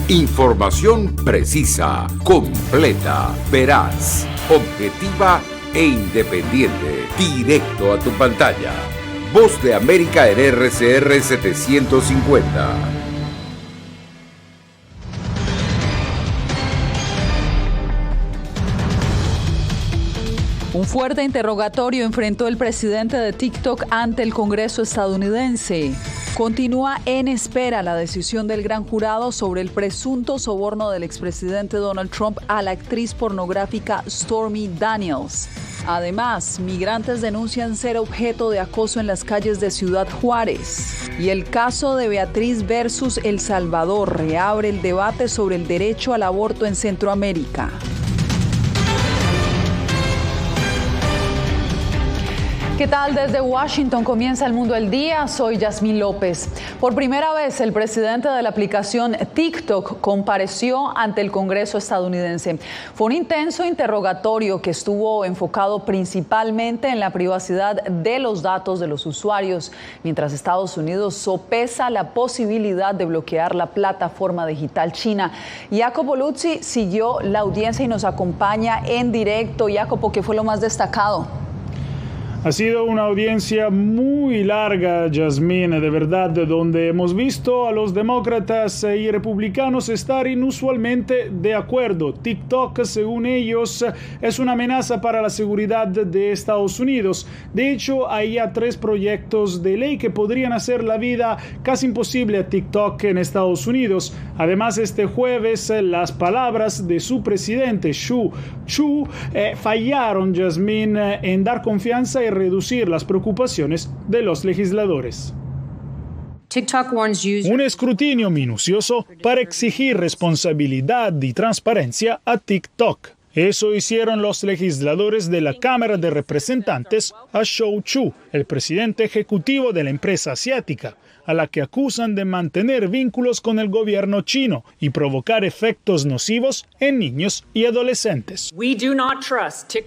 Información precisa, completa, veraz, objetiva e independiente. Directo a tu pantalla. Voz de América en RCR 750. Un fuerte interrogatorio enfrentó el presidente de TikTok ante el Congreso estadounidense. Continúa en espera la decisión del gran jurado sobre el presunto soborno del expresidente Donald Trump a la actriz pornográfica Stormy Daniels. Además, migrantes denuncian ser objeto de acoso en las calles de Ciudad Juárez. Y el caso de Beatriz versus El Salvador reabre el debate sobre el derecho al aborto en Centroamérica. ¿Qué tal? Desde Washington comienza El Mundo al Día. Soy Yasmín López. Por primera vez, el presidente de la aplicación TikTok compareció ante el Congreso estadounidense. Fue un intenso interrogatorio que estuvo enfocado principalmente en la privacidad de los datos de los usuarios, mientras Estados Unidos sopesa la posibilidad de bloquear la plataforma digital china. Jacopo Luzzi siguió la audiencia y nos acompaña en directo. Jacopo, ¿qué fue lo más destacado? Ha sido una audiencia muy larga, Yasmín, de verdad, donde hemos visto a los demócratas y republicanos estar inusualmente de acuerdo. TikTok, según ellos, es una amenaza para la seguridad de Estados Unidos. De hecho, hay ya 3 proyectos de ley que podrían hacer la vida casi imposible a TikTok en Estados Unidos. Además, este jueves, las palabras de su presidente, Chu, fallaron, Yasmín, en dar confianza y reducir las preocupaciones de los legisladores. Un escrutinio minucioso para exigir responsabilidad y transparencia a TikTok. Eso hicieron los legisladores de la Cámara de Representantes a Shou Chu, el presidente ejecutivo de la empresa asiática, a la que acusan de mantener vínculos con el gobierno chino y provocar efectos nocivos en niños y adolescentes.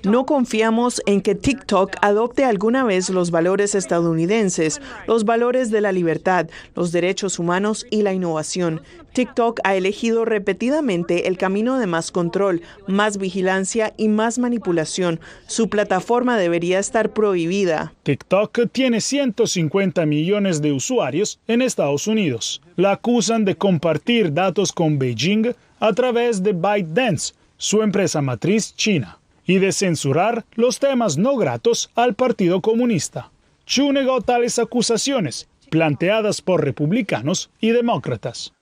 No confiamos en que TikTok adopte alguna vez los valores estadounidenses, los valores de la libertad, los derechos humanos y la innovación. TikTok ha elegido repetidamente el camino de más control, más vigilancia y más manipulación. Su plataforma debería estar prohibida. TikTok tiene 150 millones de usuarios en Estados Unidos. La acusan de compartir datos con Beijing a través de ByteDance, su empresa matriz china, y de censurar los temas no gratos al Partido Comunista. Chu negó tales acusaciones, planteadas por republicanos y demócratas.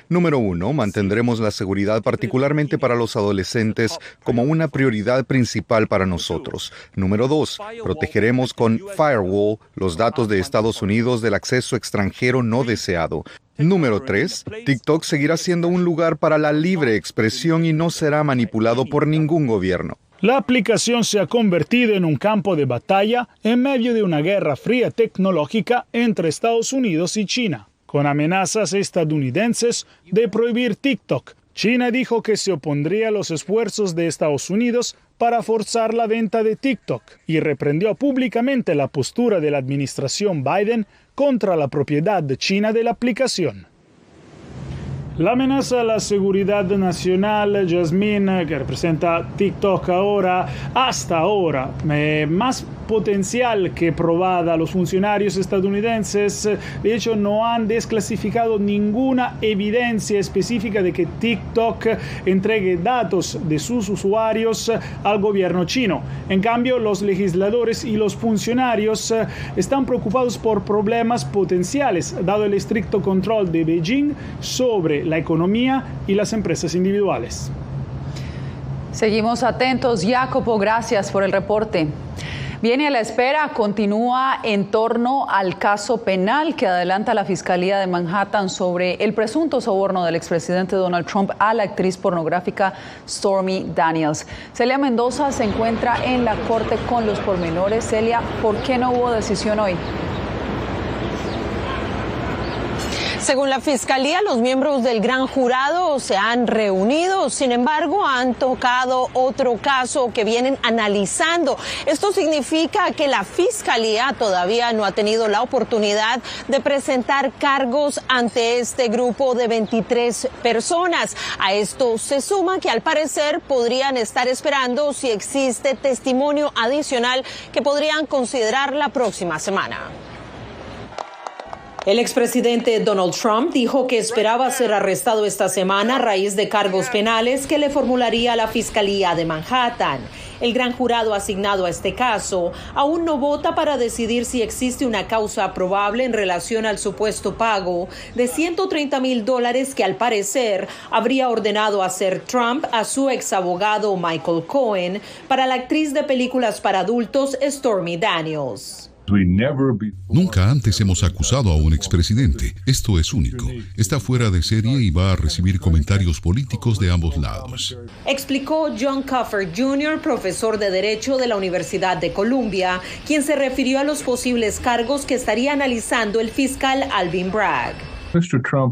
Número 1, mantendremos la seguridad, particularmente para los adolescentes, como una prioridad principal para nosotros. Número 2, protegeremos con Firewall los datos de Estados Unidos del acceso extranjero no deseado. Número 3, TikTok seguirá siendo un lugar para la libre expresión y no será manipulado por ningún gobierno. La aplicación se ha convertido en un campo de batalla en medio de una guerra fría tecnológica entre Estados Unidos y China, con amenazas estadounidenses de prohibir TikTok. China dijo que se opondría a los esfuerzos de Estados Unidos para forzar la venta de TikTok y reprendió públicamente la postura de la administración Biden contra la propiedad china de la aplicación. La amenaza a la seguridad nacional, Yasmín, que representa TikTok hasta ahora, más potencial que probada. Los funcionarios estadounidenses, de hecho, no han desclasificado ninguna evidencia específica de que TikTok entregue datos de sus usuarios al gobierno chino. En cambio, los legisladores y los funcionarios están preocupados por problemas potenciales, dado el estricto control de Beijing sobre la economía y las empresas individuales. Seguimos atentos. Jacopo, gracias por el reporte. Viene a la espera, continúa en torno al caso penal que adelanta la Fiscalía de Manhattan sobre el presunto soborno del expresidente Donald Trump a la actriz pornográfica Stormy Daniels. Celia Mendoza se encuentra en la corte con los pormenores. Celia, ¿por qué no hubo decisión hoy? Según la Fiscalía, los miembros del gran jurado se han reunido, sin embargo, han tocado otro caso que vienen analizando. Esto significa que la Fiscalía todavía no ha tenido la oportunidad de presentar cargos ante este grupo de 23 personas. A esto se suma que al parecer podrían estar esperando si existe testimonio adicional que podrían considerar la próxima semana. El expresidente Donald Trump dijo que esperaba ser arrestado esta semana a raíz de cargos penales que le formularía la Fiscalía de Manhattan. El gran jurado asignado a este caso aún no vota para decidir si existe una causa probable en relación al supuesto pago de $130,000 que al parecer habría ordenado hacer Trump a su exabogado Michael Cohen para la actriz de películas para adultos Stormy Daniels. Nunca antes hemos acusado a un expresidente. Esto es único. Está fuera de serie y va a recibir comentarios políticos de ambos lados. Explicó John Cuffer Jr., profesor de Derecho de la Universidad de Columbia, quien se refirió a los posibles cargos que estaría analizando el fiscal Alvin Bragg.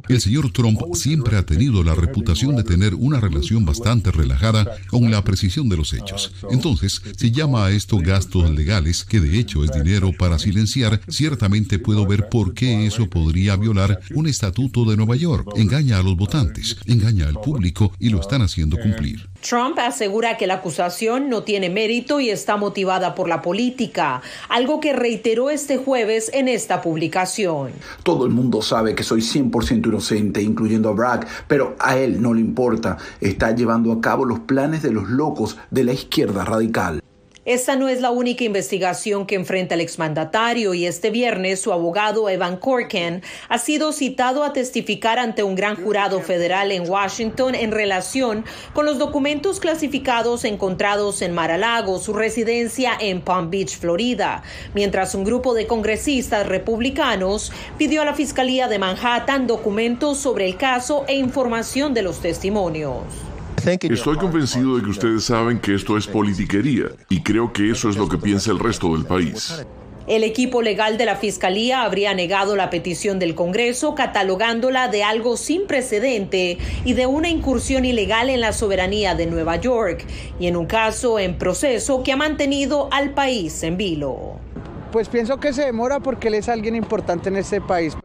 El señor Trump siempre ha tenido la reputación de tener una relación bastante relajada con la precisión de los hechos. Entonces, se llama a esto gastos legales, que de hecho es dinero para silenciar. Ciertamente puedo ver por qué eso podría violar un estatuto de Nueva York. Engaña a los votantes, engaña al público y lo están haciendo cumplir. Trump asegura que la acusación no tiene mérito y está motivada por la política, algo que reiteró este jueves en esta publicación. Todo el mundo sabe que soy 100% inocente, incluyendo a Bragg, pero a él no le importa. Está llevando a cabo los planes de los locos de la izquierda radical. Esta no es la única investigación que enfrenta el exmandatario y este viernes su abogado Evan Corkin ha sido citado a testificar ante un gran jurado federal en Washington en relación con los documentos clasificados encontrados en Mar-a-Lago, su residencia en Palm Beach, Florida, mientras un grupo de congresistas republicanos pidió a la Fiscalía de Manhattan documentos sobre el caso e información de los testimonios. Estoy convencido de que ustedes saben que esto es politiquería y creo que eso es lo que piensa el resto del país. El equipo legal de la Fiscalía habría negado la petición del Congreso, catalogándola de algo sin precedente y de una incursión ilegal en la soberanía de Nueva York, y en un caso en proceso que ha mantenido al país en vilo. Pues pienso que se demora porque él es alguien importante en este país.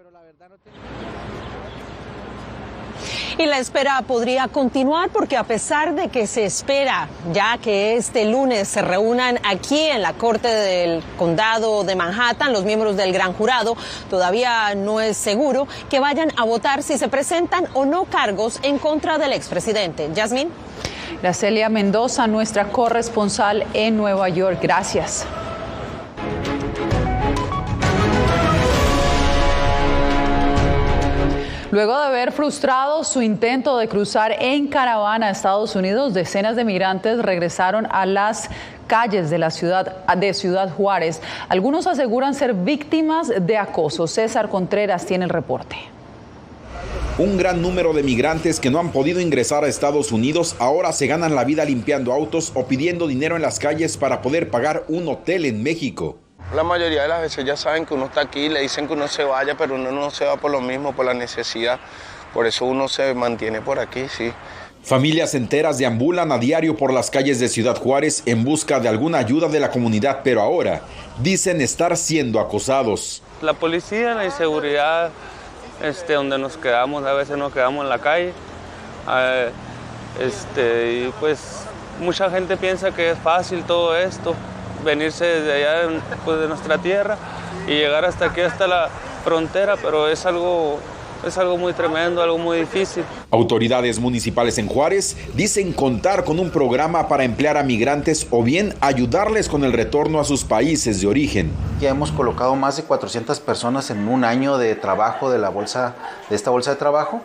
Y la espera podría continuar porque a pesar de que se espera ya que este lunes se reúnan aquí en la Corte del Condado de Manhattan los miembros del gran jurado, todavía no es seguro que vayan a votar si se presentan o no cargos en contra del expresidente. Yasmín. Gracelia Mendoza, nuestra corresponsal en Nueva York. Gracias. Luego de ver frustrado su intento de cruzar en caravana a Estados Unidos, decenas de migrantes regresaron a las calles de la ciudad de Ciudad Juárez. Algunos aseguran ser víctimas de acoso. César Contreras tiene el reporte. Un gran número de migrantes que no han podido ingresar a Estados Unidos ahora se ganan la vida limpiando autos o pidiendo dinero en las calles para poder pagar un hotel en México. La mayoría de las veces ya saben que uno está aquí, le dicen que uno se vaya, pero uno no se va por lo mismo, por la necesidad. Por eso uno se mantiene por aquí, sí. Familias enteras deambulan a diario por las calles de Ciudad Juárez en busca de alguna ayuda de la comunidad, pero ahora dicen estar siendo acosados. La policía, la inseguridad, donde nos quedamos, a veces nos quedamos en la calle. Y pues mucha gente piensa que es fácil todo esto. Venirse desde allá de nuestra tierra y llegar hasta aquí, hasta la frontera, pero es algo muy tremendo, algo muy difícil. Autoridades municipales en Juárez dicen contar con un programa para emplear a migrantes o bien ayudarles con el retorno a sus países de origen. Ya hemos colocado más de 400 personas en un año de trabajo de esta bolsa de trabajo.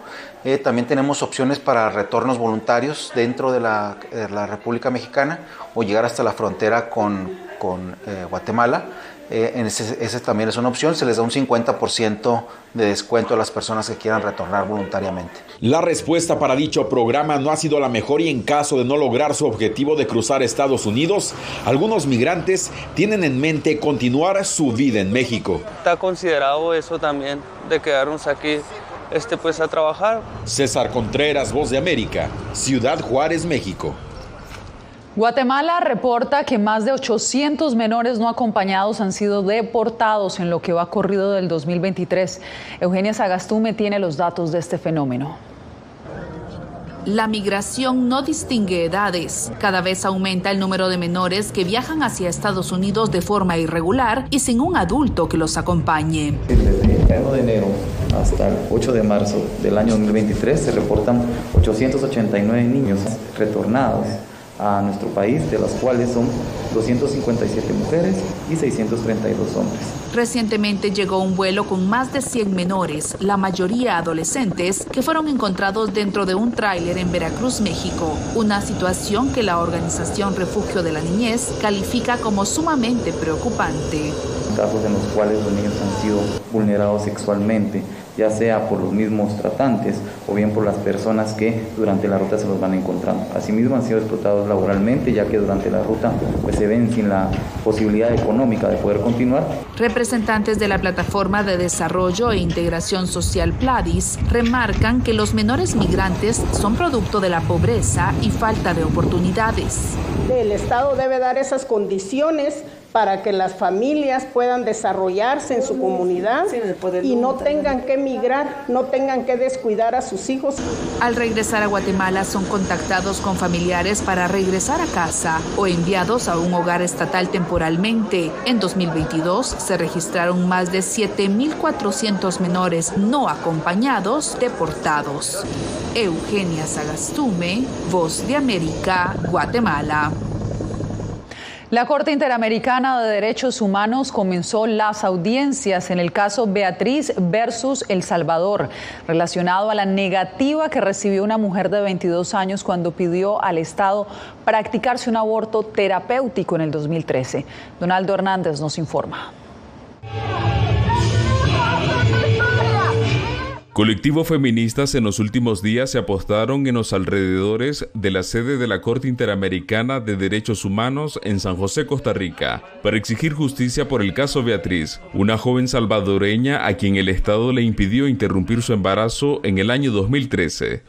También tenemos opciones para retornos voluntarios dentro de la República Mexicana o llegar hasta la frontera con Guatemala. Ese también es una opción, se les da un 50% de descuento a las personas que quieran retornar voluntariamente. La respuesta para dicho programa no ha sido la mejor y en caso de no lograr su objetivo de cruzar Estados Unidos, algunos migrantes tienen en mente continuar su vida en México. Está considerado eso también, de quedarnos aquí pues a trabajar. César Contreras, Voz de América, Ciudad Juárez, México. Guatemala reporta que más de 800 menores no acompañados han sido deportados en lo que va corrido del 2023. Eugenia Sagastume tiene los datos de este fenómeno. La migración no distingue edades. Cada vez aumenta el número de menores que viajan hacia Estados Unidos de forma irregular y sin un adulto que los acompañe. Desde el 1 de enero hasta el 8 de marzo del año 2023 se reportan 889 niños retornados a nuestro país, de las cuales son 257 mujeres y 632 hombres. Recientemente llegó un vuelo con más de 100 menores, la mayoría adolescentes, que fueron encontrados dentro de un tráiler en Veracruz, México. Una situación que la organización Refugio de la Niñez califica como sumamente preocupante. Casos en los cuales los niños han sido vulnerados sexualmente, ya sea por los mismos tratantes o bien por las personas que durante la ruta se los van encontrando. Asimismo han sido explotados laboralmente, ya que durante la ruta pues se ven sin la posibilidad económica de poder continuar. Representantes de la Plataforma de Desarrollo e Integración Social PLADIS remarcan que los menores migrantes son producto de la pobreza y falta de oportunidades. El Estado debe dar esas condiciones para que las familias puedan desarrollarse en su comunidad y no tengan que migrar, no tengan que descuidar a sus hijos. Al regresar a Guatemala son contactados con familiares para regresar a casa o enviados a un hogar estatal temporalmente. En 2022 se registraron más de 7.400 menores no acompañados deportados. Eugenia Sagastume, Voz de América, Guatemala. La Corte Interamericana de Derechos Humanos comenzó las audiencias en el caso Beatriz versus El Salvador, relacionado a la negativa que recibió una mujer de 22 años cuando pidió al Estado practicarse un aborto terapéutico en el 2013. Donaldo Hernández nos informa. Colectivos feministas en los últimos días se apostaron en los alrededores de la sede de la Corte Interamericana de Derechos Humanos en San José, Costa Rica, para exigir justicia por el caso Beatriz, una joven salvadoreña a quien el Estado le impidió interrumpir su embarazo en el año 2013.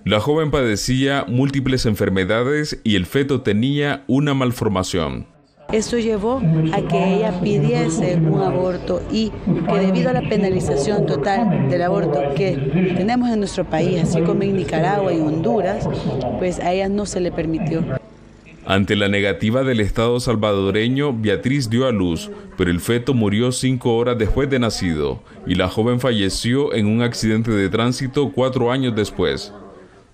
La joven padecía múltiples enfermedades y el feto tenía una malformación. Esto llevó a que ella pidiese un aborto y que debido a la penalización total del aborto que tenemos en nuestro país, así como en Nicaragua y Honduras, pues a ella no se le permitió. Ante la negativa del Estado salvadoreño, Beatriz dio a luz, pero el feto murió 5 horas después de nacido y la joven falleció en un accidente de tránsito 4 años después.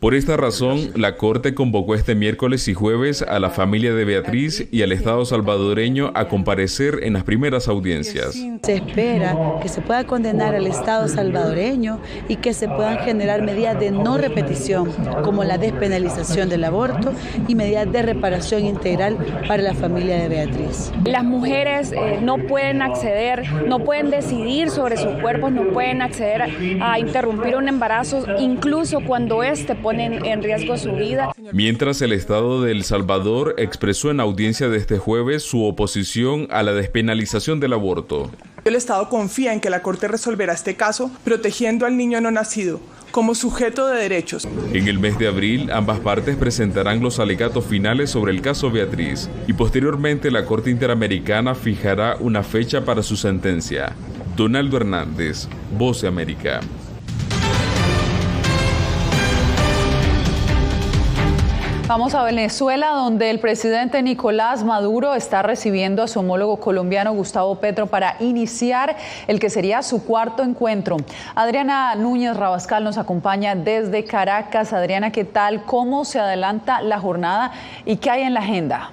Por esta razón, la Corte convocó este miércoles y jueves a la familia de Beatriz y al Estado salvadoreño a comparecer en las primeras audiencias. Se espera que se pueda condenar al Estado salvadoreño y que se puedan generar medidas de no repetición, como la despenalización del aborto y medidas de reparación integral para la familia de Beatriz. Las mujeres no pueden acceder, no pueden decidir sobre sus cuerpos, no pueden acceder a interrumpir un embarazo, incluso cuando pone en riesgo su vida. Mientras el Estado de El Salvador expresó en audiencia de este jueves su oposición a la despenalización del aborto. El Estado confía en que la Corte resolverá este caso protegiendo al niño no nacido como sujeto de derechos. En el mes de abril, ambas partes presentarán los alegatos finales sobre el caso Beatriz y posteriormente la Corte Interamericana fijará una fecha para su sentencia. Donaldo Hernández, Voz de América. Vamos a Venezuela, donde el presidente Nicolás Maduro está recibiendo a su homólogo colombiano Gustavo Petro para iniciar el que sería su cuarto encuentro. Adriana Núñez Rabascal nos acompaña desde Caracas. Adriana, ¿qué tal? ¿Cómo se adelanta la jornada y qué hay en la agenda?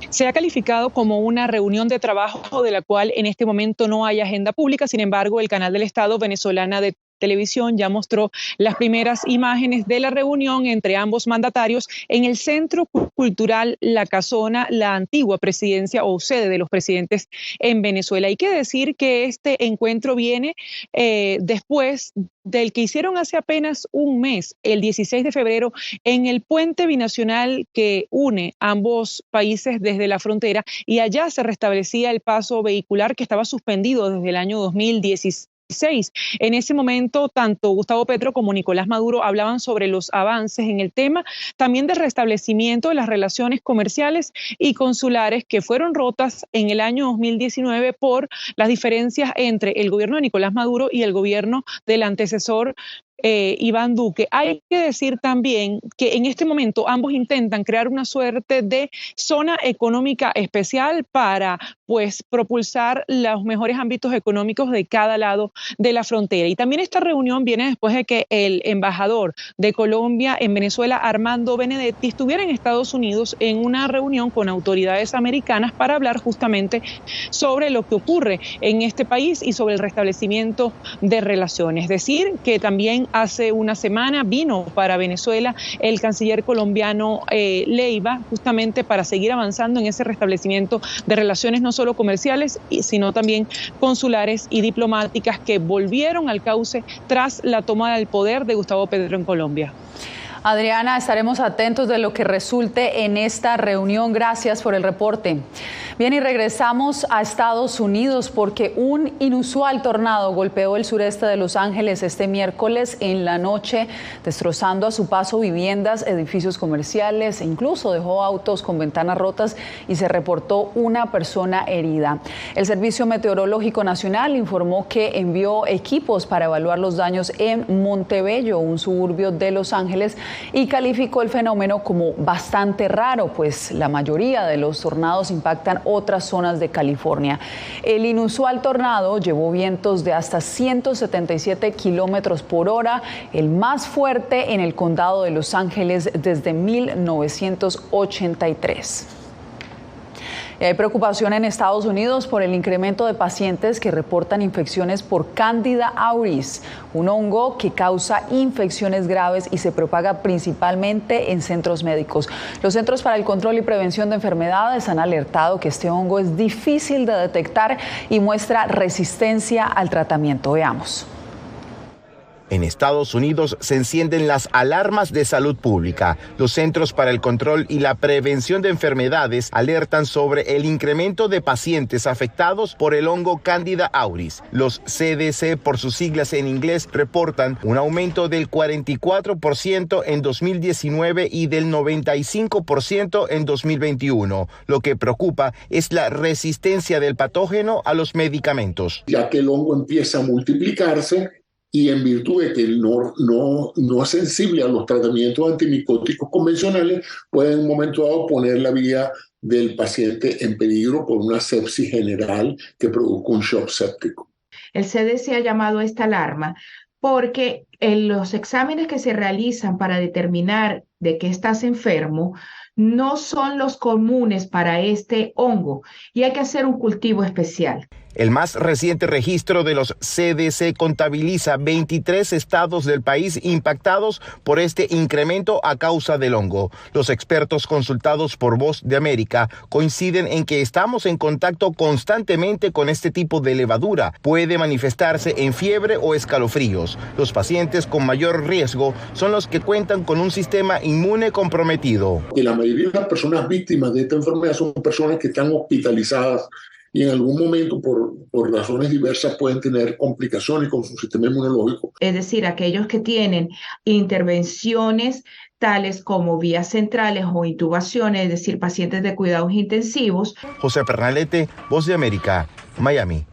Se ha calificado como una reunión de trabajo de la cual en este momento no hay agenda pública. Sin embargo, el canal del Estado venezolana de televisión ya mostró las primeras imágenes de la reunión entre ambos mandatarios en el Centro Cultural La Casona, la antigua presidencia o sede de los presidentes en Venezuela. Hay que decir que este encuentro viene después del que hicieron hace apenas un mes, el 16 de febrero, en el puente binacional que une ambos países desde la frontera, y allá se restablecía el paso vehicular que estaba suspendido desde el año 2016. En ese momento, tanto Gustavo Petro como Nicolás Maduro hablaban sobre los avances en el tema, también del restablecimiento de las relaciones comerciales y consulares que fueron rotas en el año 2019 por las diferencias entre el gobierno de Nicolás Maduro y el gobierno del antecesor Iván Duque. Hay que decir también que en este momento ambos intentan crear una suerte de zona económica especial para propulsar los mejores ámbitos económicos de cada lado de la frontera. Y también esta reunión viene después de que el embajador de Colombia en Venezuela, Armando Benedetti, estuviera en Estados Unidos en una reunión con autoridades americanas para hablar justamente sobre lo que ocurre en este país y sobre el restablecimiento de relaciones. Es decir, que también hace una semana vino para Venezuela el canciller colombiano Leiva, justamente para seguir avanzando en ese restablecimiento de relaciones no solo comerciales, sino también consulares y diplomáticas que volvieron al cauce tras la toma del poder de Gustavo Petro en Colombia. Adriana, estaremos atentos de lo que resulte en esta reunión. Gracias por el reporte. Bien, y regresamos a Estados Unidos porque un inusual tornado golpeó el sureste de Los Ángeles este miércoles en la noche, destrozando a su paso viviendas, edificios comerciales e incluso dejó autos con ventanas rotas y se reportó una persona herida. El Servicio Meteorológico Nacional informó que envió equipos para evaluar los daños en Montebello, un suburbio de Los Ángeles, y calificó el fenómeno como bastante raro, pues la mayoría de los tornados impactan otras zonas de California. El inusual tornado llevó vientos de hasta 177 kilómetros por hora, el más fuerte en el condado de Los Ángeles desde 1983. Y hay preocupación en Estados Unidos por el incremento de pacientes que reportan infecciones por Candida auris, un hongo que causa infecciones graves y se propaga principalmente en centros médicos. Los Centros para el Control y Prevención de Enfermedades han alertado que este hongo es difícil de detectar y muestra resistencia al tratamiento. Veamos. En Estados Unidos se encienden las alarmas de salud pública. Los Centros para el Control y la Prevención de Enfermedades alertan sobre el incremento de pacientes afectados por el hongo Candida auris. Los CDC, por sus siglas en inglés, reportan un aumento del 44% en 2019 y del 95% en 2021. Lo que preocupa es la resistencia del patógeno a los medicamentos. Ya que el hongo empieza a multiplicarse, y en virtud de que no es sensible a los tratamientos antimicóticos convencionales, puede en un momento dado poner la vida del paciente en peligro por una sepsis general que produzca un shock séptico. El CDC ha llamado a esta alarma porque en los exámenes que se realizan para determinar de qué estás enfermo no son los comunes para este hongo y hay que hacer un cultivo especial. El más reciente registro de los CDC contabiliza 23 estados del país impactados por este incremento a causa del hongo. Los expertos consultados por Voz de América coinciden en que estamos en contacto constantemente con este tipo de levadura. Puede manifestarse en fiebre o escalofríos. Los pacientes con mayor riesgo son los que cuentan con un sistema inmune comprometido. Y la mayoría de las personas víctimas de esta enfermedad son personas que están hospitalizadas y en algún momento por razones diversas pueden tener complicaciones con su sistema inmunológico. Es decir, aquellos que tienen intervenciones tales como vías centrales o intubaciones, es decir, pacientes de cuidados intensivos. José Pernalete, Voz de América, Miami.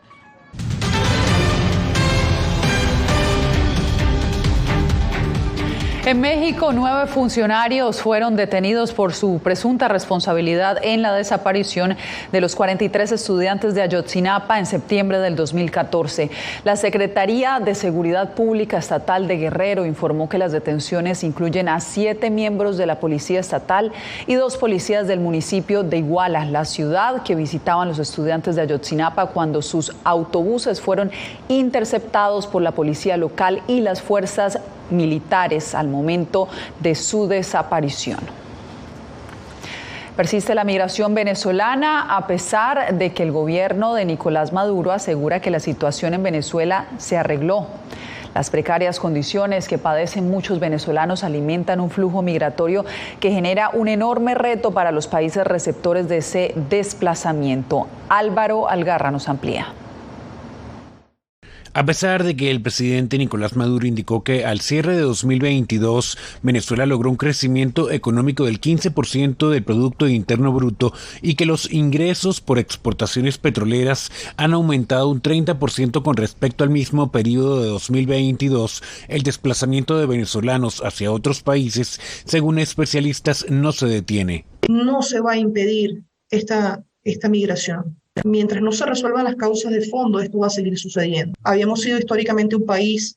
En México, 9 funcionarios fueron detenidos por su presunta responsabilidad en la desaparición de los 43 estudiantes de Ayotzinapa en septiembre del 2014. La Secretaría de Seguridad Pública Estatal de Guerrero informó que las detenciones incluyen a 7 miembros de la Policía Estatal y 2 policías del municipio de Iguala, la ciudad que visitaban los estudiantes de Ayotzinapa cuando sus autobuses fueron interceptados por la policía local y las fuerzas militares al momento de su desaparición. Persiste la migración venezolana a pesar de que el gobierno de Nicolás Maduro asegura que la situación en Venezuela se arregló. Las precarias condiciones que padecen muchos venezolanos alimentan un flujo migratorio que genera un enorme reto para los países receptores de ese desplazamiento. Álvaro Algarra nos amplía. A pesar de que el presidente Nicolás Maduro indicó que al cierre de 2022 Venezuela logró un crecimiento económico del 15% del Producto Interno Bruto y que los ingresos por exportaciones petroleras han aumentado un 30% con respecto al mismo periodo de 2022, el desplazamiento de venezolanos hacia otros países, según especialistas, no se detiene. No se va a impedir esta migración. Mientras no se resuelvan las causas de fondo, esto va a seguir sucediendo. Habíamos sido históricamente un país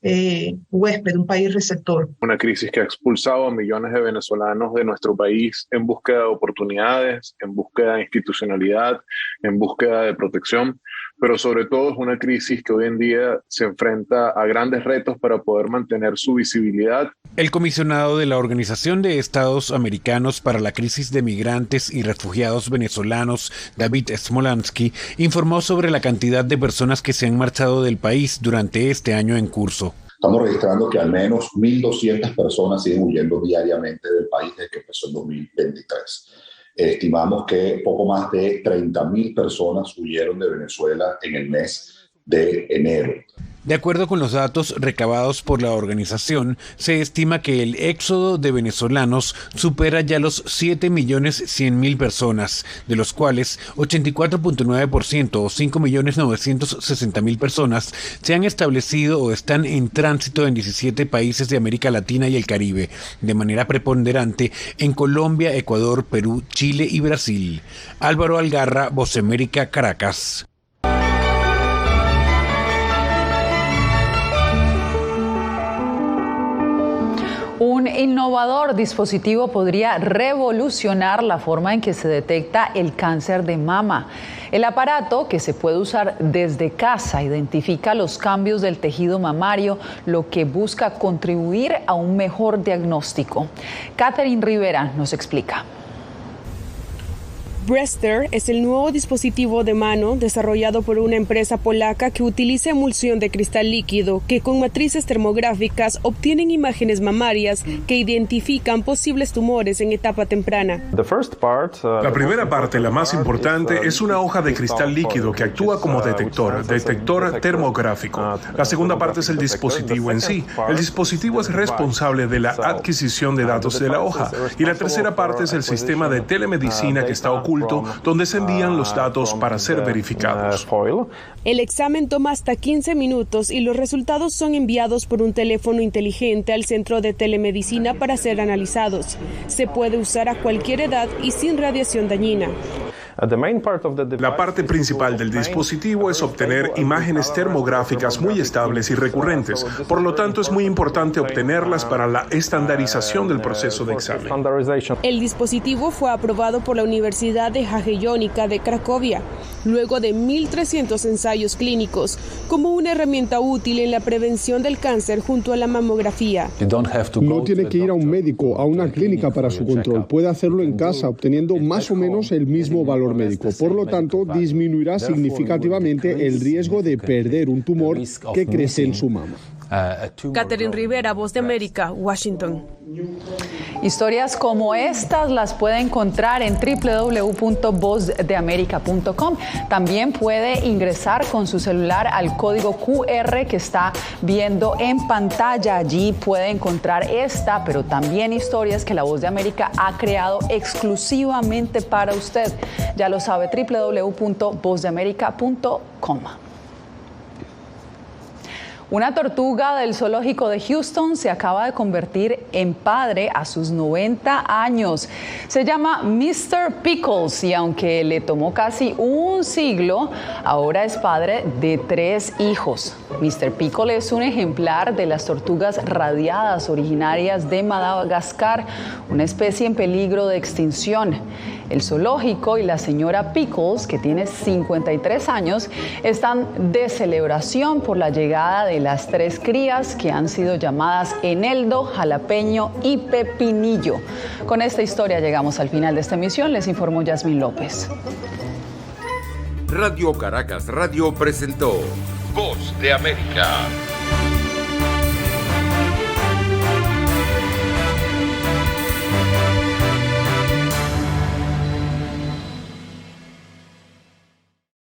huésped, un país receptor. Una crisis que ha expulsado a millones de venezolanos de nuestro país en búsqueda de oportunidades, en búsqueda de institucionalidad, en búsqueda de protección, pero sobre todo es una crisis que hoy en día se enfrenta a grandes retos para poder mantener su visibilidad. El comisionado de la Organización de Estados Americanos para la Crisis de Migrantes y Refugiados Venezolanos, David Smolansky, informó sobre la cantidad de personas que se han marchado del país durante este año en curso. Estamos registrando que al menos 1.200 personas siguen huyendo diariamente del país desde que empezó el 2023. Estimamos que poco más de 30.000 personas huyeron de Venezuela en el mes de enero. De acuerdo con los datos recabados por la organización, se estima que el éxodo de venezolanos supera ya los 7.100.000 personas, de los cuales 84.9% o 5.960.000 personas se han establecido o están en tránsito en 17 países de América Latina y el Caribe, de manera preponderante en Colombia, Ecuador, Perú, Chile y Brasil. Álvaro Algarra, Voz América, Caracas. Un innovador dispositivo podría revolucionar la forma en que se detecta el cáncer de mama. El aparato, que se puede usar desde casa, identifica los cambios del tejido mamario, lo que busca contribuir a un mejor diagnóstico. Catherine Rivera nos explica. Breaster es el nuevo dispositivo de mano desarrollado por una empresa polaca que utiliza emulsión de cristal líquido que con matrices termográficas obtienen imágenes mamarias que identifican posibles tumores en etapa temprana. La primera parte, la más importante, es una hoja de cristal líquido que actúa como detector termográfico. La segunda parte es el dispositivo en sí. El dispositivo es responsable de la adquisición de datos de la hoja. Y la tercera parte es el sistema de telemedicina que está oculto, donde se envían los datos para ser verificados. El examen toma hasta 15 minutos y los resultados son enviados por un teléfono inteligente al centro de telemedicina para ser analizados. Se puede usar a cualquier edad y sin radiación dañina. La parte principal del dispositivo es obtener imágenes termográficas muy estables y recurrentes. Por lo tanto, es muy importante obtenerlas para la estandarización del proceso de examen. El dispositivo fue aprobado por la Universidad de Jagiellonica de Cracovia, luego de 1.300 ensayos clínicos, como una herramienta útil en la prevención del cáncer junto a la mamografía. No tiene que ir a un médico, a una clínica para su control. Puede hacerlo en casa, obteniendo más o menos el mismo valor médico. Por lo tanto, disminuirá significativamente el riesgo de perder un tumor que crece en su mama. Catherine Rivera, Voz de América, Washington. Historias como estas las puede encontrar en www.vozdeamerica.com. También puede ingresar con su celular al código QR que está viendo en pantalla. Allí puede encontrar esta, pero también historias que La Voz de América ha creado exclusivamente para usted. Ya lo sabe, www.vozdeamerica.com. Una tortuga del zoológico de Houston se acaba de convertir en padre a sus 90 años. Se llama Mr. Pickles y aunque le tomó casi un siglo, ahora es padre de 3 hijos. Mr. Pickle es un ejemplar de las tortugas radiadas originarias de Madagascar, una especie en peligro de extinción. El zoológico y la señora Pickles, que tiene 53 años, están de celebración por la llegada de las 3 crías que han sido llamadas Eneldo, Jalapeño y Pepinillo. Con esta historia llegamos al final de esta emisión. Les informó Yasmín López. Radio Caracas Radio presentó Voz de América.